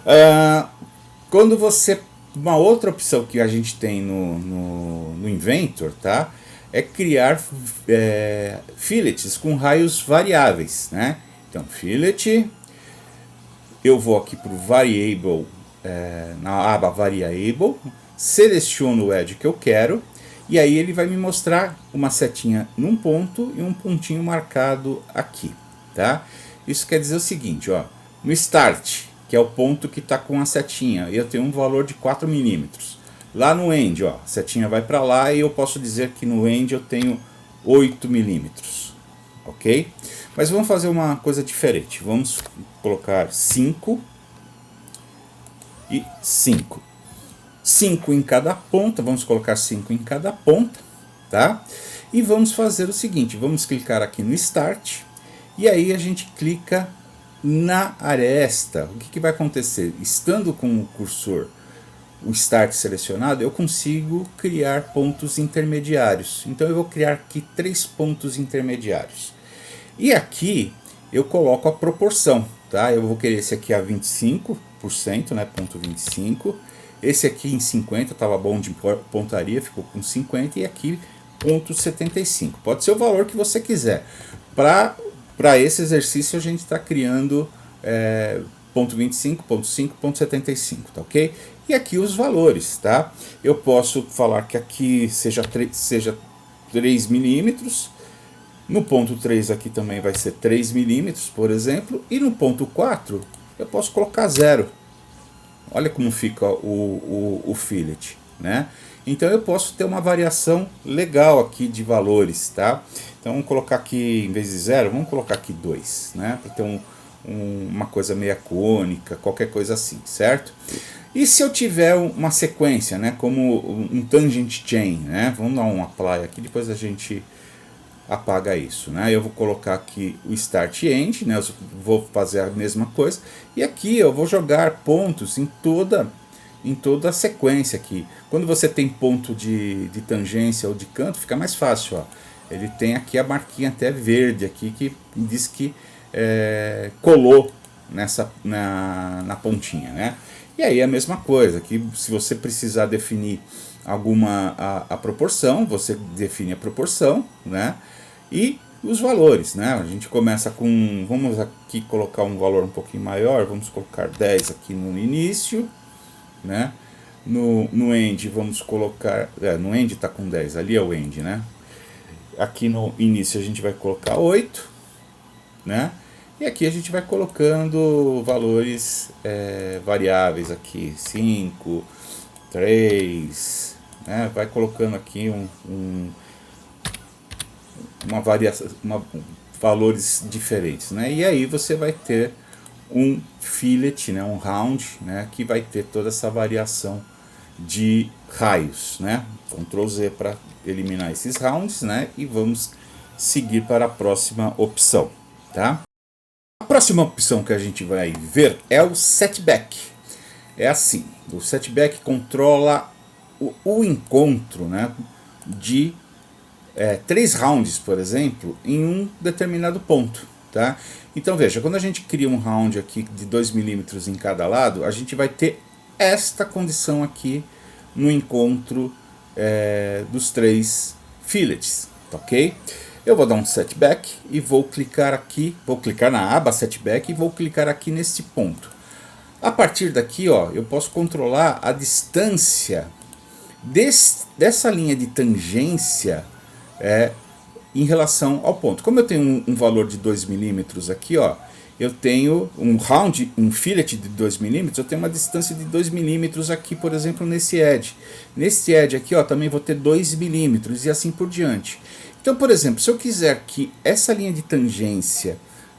Ah, quando você... Uma outra opção que a gente tem no Inventor, tá? É criar fillets com raios variáveis, né? Então, fillet, eu vou aqui para o Variable, na aba Variable, seleciono o edge que eu quero, e aí ele vai me mostrar uma setinha num ponto e um pontinho marcado aqui, tá? Isso quer dizer o seguinte, ó, no Start, que é o ponto que está com a setinha, eu tenho um valor de 4 milímetros. Lá no End, ó, a setinha vai para lá e eu posso dizer que no End eu tenho 8 milímetros, ok? Mas vamos fazer uma coisa diferente. Vamos colocar 5 e 5. 5 em cada ponta, vamos colocar 5 em cada ponta, tá? E vamos fazer o seguinte, vamos clicar aqui no Start, e aí a gente clica na aresta. O que vai acontecer? Estando com o cursor, o Start selecionado, eu consigo criar pontos intermediários. Então eu vou criar aqui 3 pontos intermediários. E aqui eu coloco a proporção, tá? Eu vou querer esse aqui a 25%, né? Ponto 25. Esse aqui em 50, estava bom de pontaria, ficou com 50. E aqui ponto 75. Pode ser o valor que você quiser. Para esse exercício a gente está criando ponto 25, ponto 5, ponto 75, tá ok? E aqui os valores, tá? Eu posso falar que aqui seja 3 milímetros. No ponto 3 aqui também vai ser 3 milímetros, por exemplo. E no ponto 4 eu posso colocar 0. Olha como fica o fillet, né? Então eu posso ter uma variação legal aqui de valores, tá? Então vamos colocar aqui, em vez de 0, vamos colocar aqui 2, né? Para ter uma coisa meia cônica, qualquer coisa assim, certo? E se eu tiver uma sequência, né? Como um tangent chain, né? Vamos dar um apply aqui, depois a gente apaga isso, né? Eu vou colocar aqui o Start e End, né? Eu vou fazer a mesma coisa. E aqui eu vou jogar pontos em toda a sequência aqui. Quando você tem ponto de tangência ou de canto, fica mais fácil, ó. Ele tem aqui a marquinha até verde aqui que diz que colou na pontinha, né? E aí a mesma coisa, que se você precisar definir a proporção, você define a proporção, né? E os valores, né? A gente começa com, vamos aqui colocar um valor um pouquinho maior, vamos colocar 10 aqui no início, né? No end vamos colocar, no end está com 10, ali é o end, né? Aqui no início a gente vai colocar 8, né? E aqui a gente vai colocando valores variáveis aqui, 5, 3, né? Vai colocando aqui uma variação, valores diferentes, né? E aí você vai ter um fillet, né? Um round, né? Que vai ter toda essa variação de raios, né? Ctrl Z para eliminar esses rounds, né? E vamos seguir para a próxima opção, tá? A próxima opção que a gente vai ver é o setback. É assim, o setback controla o encontro, né, de 3 rounds, por exemplo, em um determinado ponto, tá? Então veja, quando a gente cria um round aqui de 2 milímetros em cada lado, a gente vai ter esta condição aqui no encontro dos 3 fillets, tá ok? Eu vou dar um setback e vou clicar aqui, vou clicar na aba setback e vou clicar aqui nesse ponto. A partir daqui, ó, eu posso controlar a distância dessa linha de tangência em relação ao ponto. Como eu tenho um valor de 2 milímetros aqui, ó, eu tenho um round, um fillet de 2 milímetros, eu tenho uma distância de 2 milímetros aqui, por exemplo, nesse edge. Nesse edge aqui, ó, também vou ter 2 milímetros e assim por diante. Então, por exemplo, se eu quiser que essa linha de tangência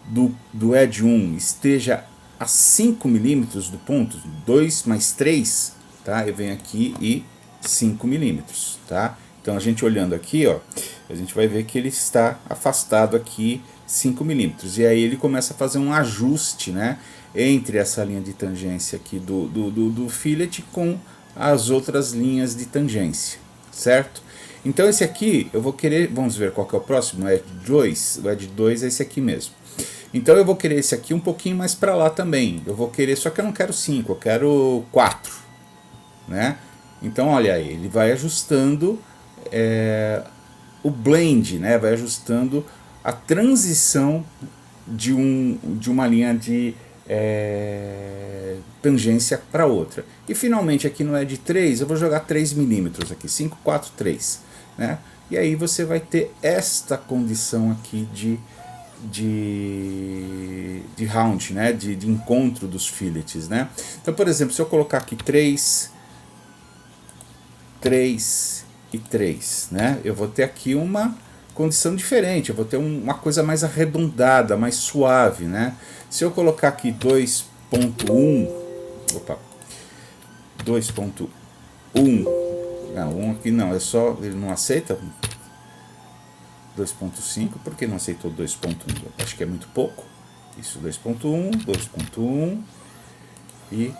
do edge 1 esteja a 5 milímetros do ponto, 2 mais 3, tá? Eu venho aqui e 5 milímetros, tá? Então a gente olhando aqui, ó, a gente vai ver que ele está afastado aqui 5 milímetros. E aí ele começa a fazer um ajuste, né, entre essa linha de tangência aqui do fillet com as outras linhas de tangência, certo? Então esse aqui eu vou querer, vamos ver qual que é o próximo, o Edge 2, o Edge 2 é esse aqui mesmo. Então eu vou querer esse aqui um pouquinho mais para lá também. Eu vou querer, só que eu não quero 5, eu quero 4, né? Então olha aí, ele vai ajustando o blend, né? Vai ajustando a transição de uma linha de tangência para outra. E finalmente aqui no Edge 3 eu vou jogar 3 milímetros aqui, 5, 4, 3, né? E aí você vai ter esta condição aqui de round, né? De encontro dos fillets, né? Então, por exemplo, se eu colocar aqui 3, 3 e 3, né? Eu vou ter aqui uma condição diferente, eu vou ter uma coisa mais arredondada, mais suave, né? Se eu colocar aqui 2.1, opa, 2.1, não, 1 aqui não, é só, ele não aceita 2.5, por que não aceitou 2.1? Acho que é muito pouco. Isso, 2.1, 2.1 e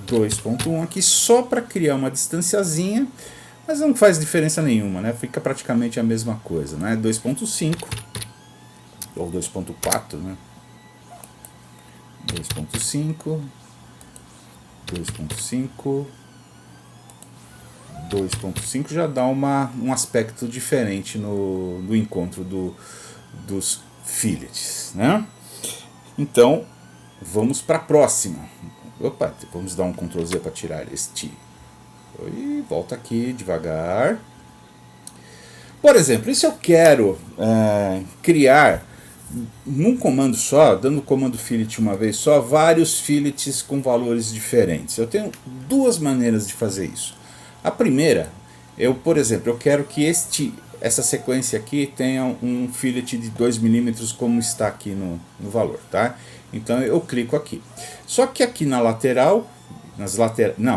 2.1 aqui só para criar uma distanciazinha, mas não faz diferença nenhuma, né? Fica praticamente a mesma coisa, né? 2.5 ou 2.4, né? 2.5, 2.5, 2.5 já dá um aspecto diferente no encontro dos fillets, né? Então, vamos para a próxima. Opa, vamos dar um Ctrl Z para tirar este. E volta aqui devagar. Por exemplo, e se eu quero criar num comando só, dando o comando fillet uma vez só, vários fillets com valores diferentes? Eu tenho duas maneiras de fazer isso. A primeira, por exemplo, eu quero que essa sequência aqui tenha um fillet de 2 milímetros como está aqui no valor, tá? Então eu clico aqui. Só que aqui na lateral,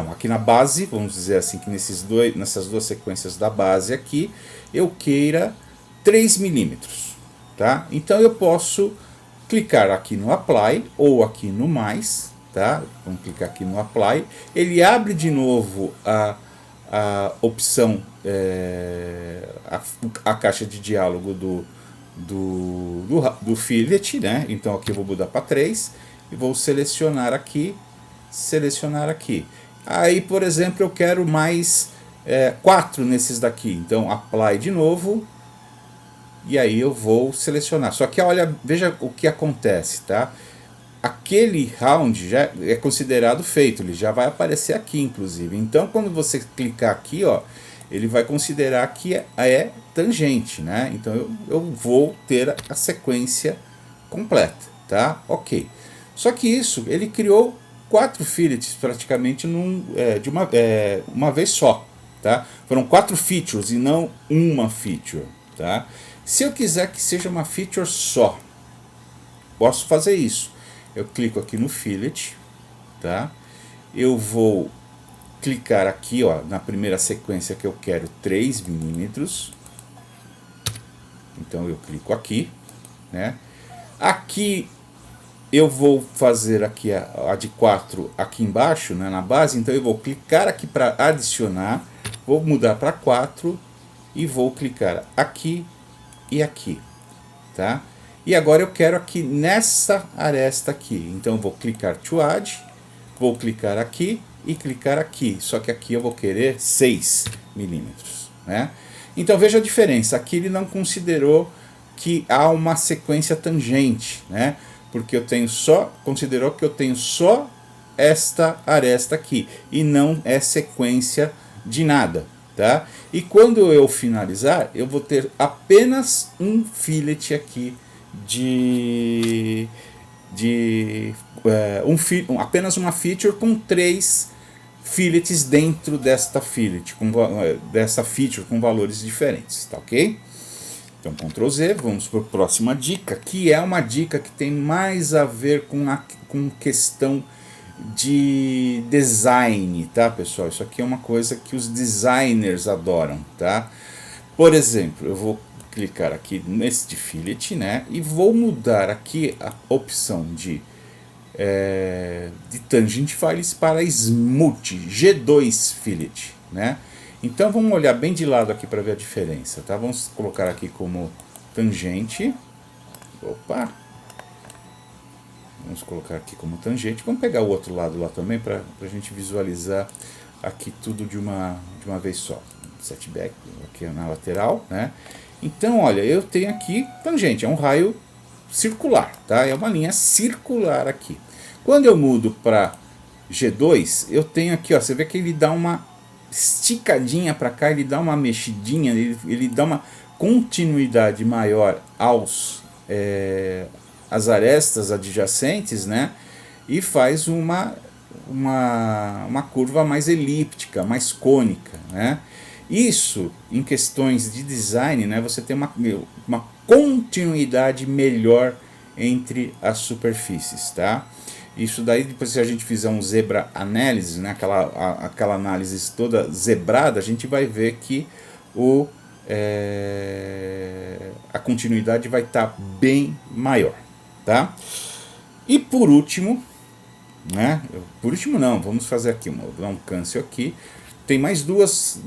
aqui na base, vamos dizer assim, que nessas duas sequências da base aqui, eu queira 3 milímetros, tá? Então eu posso clicar aqui no Apply ou aqui no mais, tá? Vamos clicar aqui no Apply, ele abre de novo a opção, a caixa de diálogo do fillet, né? Então aqui eu vou mudar para 3 e vou selecionar aqui. Aí, por exemplo, eu quero mais 4 nesses daqui. Então Apply de novo. E aí eu vou selecionar. Só que olha, veja o que acontece, tá? Aquele round já é considerado feito, ele já vai aparecer aqui, inclusive. Então, quando você clicar aqui, ó, ele vai considerar que é tangente, né? Então, eu vou ter a sequência completa, tá? Ok. Só que isso, ele criou 4 fillets praticamente de uma vez só, tá? Foram 4 features e não uma feature, tá? Se eu quiser que seja uma feature só, posso fazer isso. Eu clico aqui no fillet, tá? Eu vou clicar aqui, ó, na primeira sequência que eu quero 3 milímetros. Então eu clico aqui, né? Aqui eu vou fazer aqui a de 4 aqui embaixo, né, na base. Então eu vou clicar aqui para adicionar, vou mudar para 4 e vou clicar aqui e aqui, tá? E agora eu quero aqui nessa aresta aqui. Então eu vou clicar to add, vou clicar aqui e clicar aqui. Só que aqui eu vou querer 6 milímetros, né? Então veja a diferença. Aqui ele não considerou que há uma sequência tangente, né? Porque considerou que eu tenho só esta aresta aqui e não é sequência de nada, tá? E quando eu finalizar, eu vou ter apenas um fillet aqui apenas uma feature com 3 fillets dentro desta dessa feature com valores diferentes, tá ok? Então Ctrl Z, vamos para a próxima dica, que é uma dica que tem mais a ver com questão de design, tá, pessoal? Isso aqui é uma coisa que os designers adoram, tá? Por exemplo, eu vou clicar aqui neste fillet, né, e vou mudar aqui a opção de Tangent Files para Smooth G2 Fillet, né? Então vamos olhar bem de lado aqui para ver a diferença, tá? Vamos colocar aqui como tangente, opa, Vamos colocar aqui como tangente. Vamos pegar o outro lado lá também para a gente visualizar aqui tudo de uma vez só. Setback aqui na lateral, né? Então, olha, eu tenho aqui tangente, é um raio circular, tá? É uma linha circular aqui. Quando eu mudo para G2, eu tenho aqui, ó, você vê que ele dá uma esticadinha para cá, ele dá uma mexidinha, ele dá uma continuidade maior aos as arestas adjacentes, né? E faz uma curva mais elíptica, mais cônica, né? Isso, em questões de design, né, você tem uma continuidade melhor entre as superfícies, tá? Isso daí, depois se a gente fizer um zebra análise, né, aquela análise toda zebrada, a gente vai ver que a continuidade vai estar bem maior, tá? E por último, né, por último não, vamos fazer aqui, vou dar um cancel aqui. Tem mais duas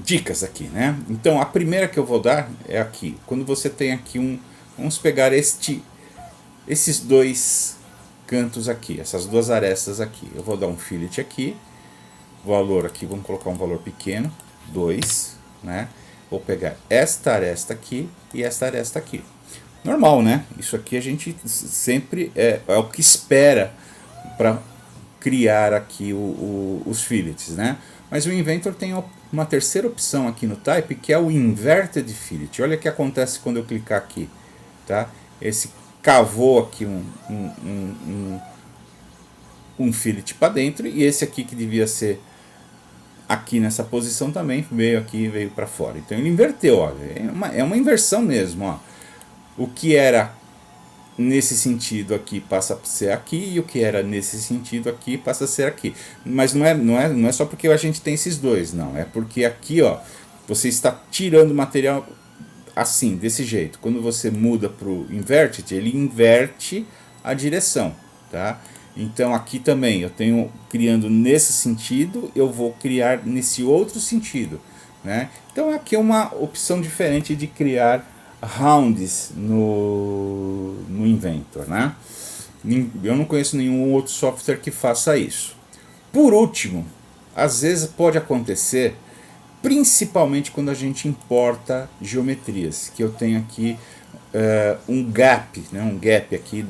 dicas aqui, né? Então a primeira que eu vou dar é aqui. Quando você tem aqui vamos pegar esses dois cantos aqui, essas duas arestas aqui. Eu vou dar um fillet aqui, valor aqui, vamos colocar um valor pequeno, 2, né? Vou pegar esta aresta aqui e esta aresta aqui. Normal, né? Isso aqui a gente sempre é o que espera para criar aqui os fillets, né? Mas o Inventor tem uma terceira opção aqui no Type, que é o Inverted Fillet. Olha o que acontece quando eu clicar aqui, tá? Esse cavou aqui um fillet para dentro, e esse aqui que devia ser aqui nessa posição também veio para fora. Então ele inverteu, ó, é uma inversão mesmo, ó. O que era nesse sentido aqui passa a ser aqui, e o que era nesse sentido aqui passa a ser aqui. Mas não é só porque a gente tem esses dois, não. É porque aqui, ó, você está tirando material assim, desse jeito. Quando você muda para o Inverted, ele inverte a direção, tá? Então aqui também eu tenho criando nesse sentido, eu vou criar nesse outro sentido, né? Então aqui é uma opção diferente de criar rounds no Inventor, né? Eu não conheço nenhum outro software que faça isso. Por último, às vezes pode acontecer, principalmente quando a gente importa geometrias, que eu tenho aqui um gap, né? Um gap aqui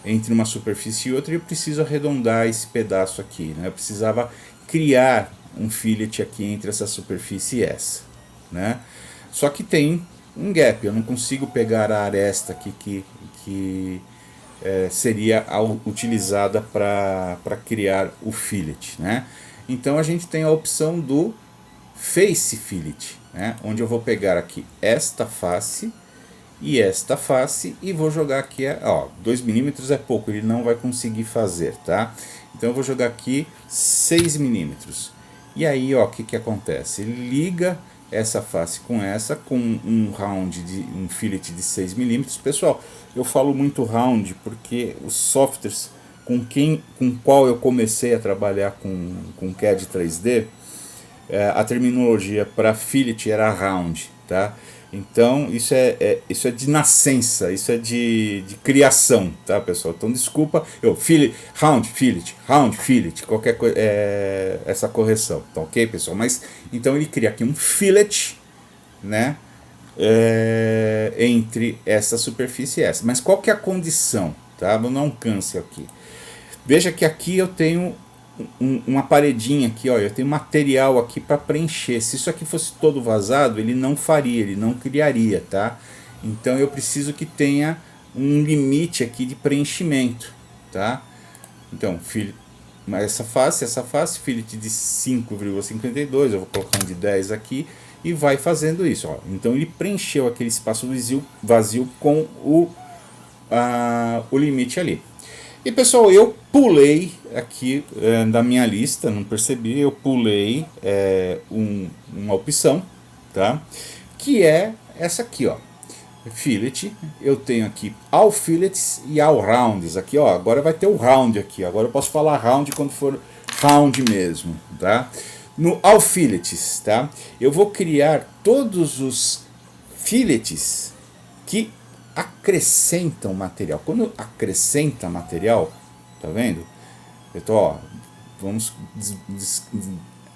entre uma superfície e outra, e eu preciso arredondar esse pedaço aqui, né? Eu precisava criar um fillet aqui entre essa superfície e essa, né? Só que tem um gap, eu não consigo pegar a aresta aqui que seria utilizada para criar o fillet, né? Então a gente tem a opção do face fillet, né? Onde eu vou pegar aqui esta face e vou jogar aqui, ó, 2 milímetros é pouco, ele não vai conseguir fazer, tá? Então eu vou jogar aqui 6 milímetros. E aí, ó, o que acontece? Ele liga essa face com essa, com um fillet de 6 milímetros. Pessoal, eu falo muito round porque os softwares com qual eu comecei a trabalhar com CAD 3D, a terminologia para fillet era round, tá? Então isso é de nascença, isso é de criação, tá, pessoal? Então desculpa, round fillet, qualquer coisa, essa correção, tá ok, pessoal? Mas então ele cria aqui um fillet, né, entre essa superfície e essa. Mas qual que é a condição, tá? Vou dar um cancel aqui. Veja que aqui eu tenho uma paredinha aqui, ó, eu tenho material aqui para preencher. Se isso aqui fosse todo vazado, ele não faria, ele não criaria, tá? Então eu preciso que tenha um limite aqui de preenchimento, tá? Então, essa face, fillet de 5,52, eu vou colocar um de 10 aqui e vai fazendo isso, ó. Então ele preencheu aquele espaço vazio com o limite ali. E pessoal, eu pulei aqui da minha lista, não percebi, eu pulei uma opção, tá? Que é essa aqui, ó, fillet. Eu tenho aqui all fillets e all rounds aqui, ó. Agora vai ter o round aqui, agora eu posso falar round quando for round mesmo, tá? No all fillets, tá? Eu vou criar todos os fillets que acrescentam material. Quando acrescenta material, tá vendo? Eu tô, ó, vamos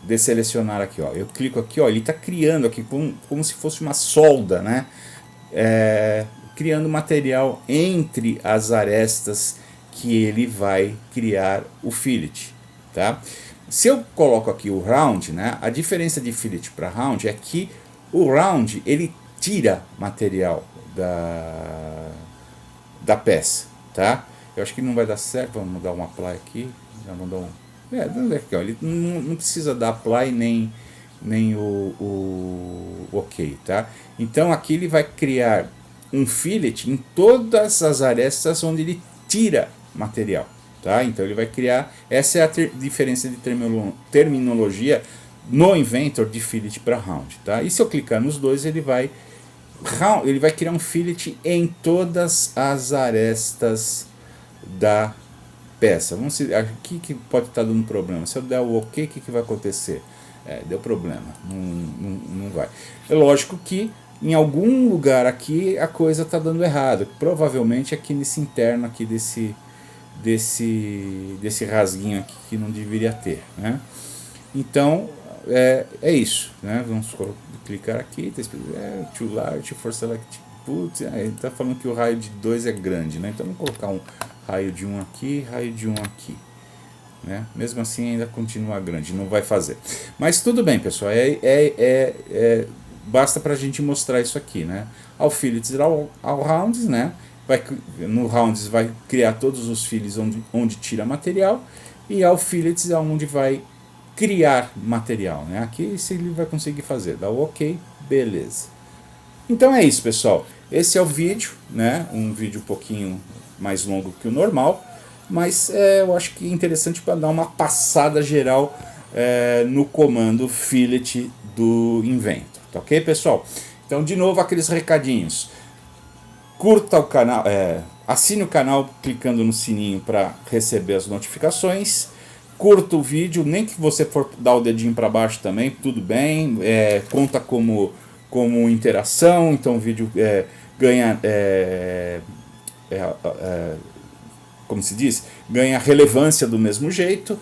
desselecionar aqui, ó. Eu clico aqui, ó, ele está criando aqui como se fosse uma solda, né? Criando material entre as arestas que ele vai criar o fillet, tá? Se eu coloco aqui o round, né? A diferença de fillet para round é que o round ele tira material da peça, tá? Eu acho que não vai dar certo, vamos dar um apply aqui, já vou dar um, aqui, ó, ele não precisa dar apply nem o ok, tá? Então aqui ele vai criar um fillet em todas as arestas onde ele tira material, tá? Então ele vai criar, essa é a diferença de terminologia no Inventor de fillet para round, tá? E se eu clicar nos dois, ele vai criar um fillet em todas as arestas da peça. Vamos ver aqui que pode estar dando problema. Se eu der o ok, o que vai acontecer? Deu problema, não vai. É lógico que em algum lugar aqui a coisa está dando errado. Provavelmente aqui nesse interno aqui desse rasguinho aqui que não deveria ter, né? Então é isso, né? Vamos clicar aqui, too large for select. Putz, ele está falando que o raio de 2 é grande, né? Então vamos colocar um raio de 1 aqui, raio de 1 aqui, né? Mesmo assim ainda continua grande, não vai fazer. Mas tudo bem, pessoal, basta para a gente mostrar isso aqui, né? Ao fillets ao rounds, né? No rounds vai criar todos os fillets onde tira material, e ao fillets é onde vai criar material, né? Aqui se ele vai conseguir fazer, dá o ok, beleza. Então é isso, pessoal. Esse é o vídeo, né? Um vídeo um pouquinho mais longo que o normal, mas eu acho que é interessante para dar uma passada geral no comando fillet do Inventor, tá ok, pessoal? Então, de novo, aqueles recadinhos. Curta o canal, assine o canal clicando no sininho para receber as notificações. Curta o vídeo, nem que você for dar o dedinho para baixo também, tudo bem. Conta como interação, então o vídeo ganha, como se diz, ganha relevância do mesmo jeito.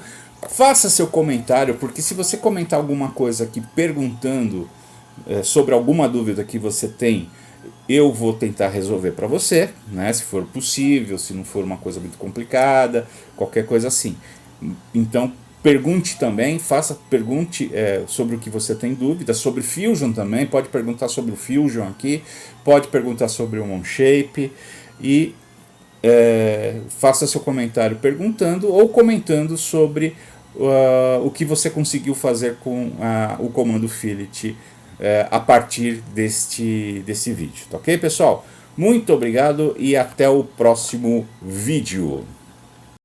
Faça seu comentário, porque se você comentar alguma coisa aqui perguntando sobre alguma dúvida que você tem, eu vou tentar resolver para você, né, se for possível, se não for uma coisa muito complicada, qualquer coisa assim. Então pergunte também, pergunte sobre o que você tem dúvida, sobre Fusion também, pode perguntar sobre o Fusion aqui, pode perguntar sobre o Onshape, e faça seu comentário perguntando ou comentando sobre o que você conseguiu fazer com o comando fillet a partir desse vídeo, tá ok, pessoal? Muito obrigado e até o próximo vídeo.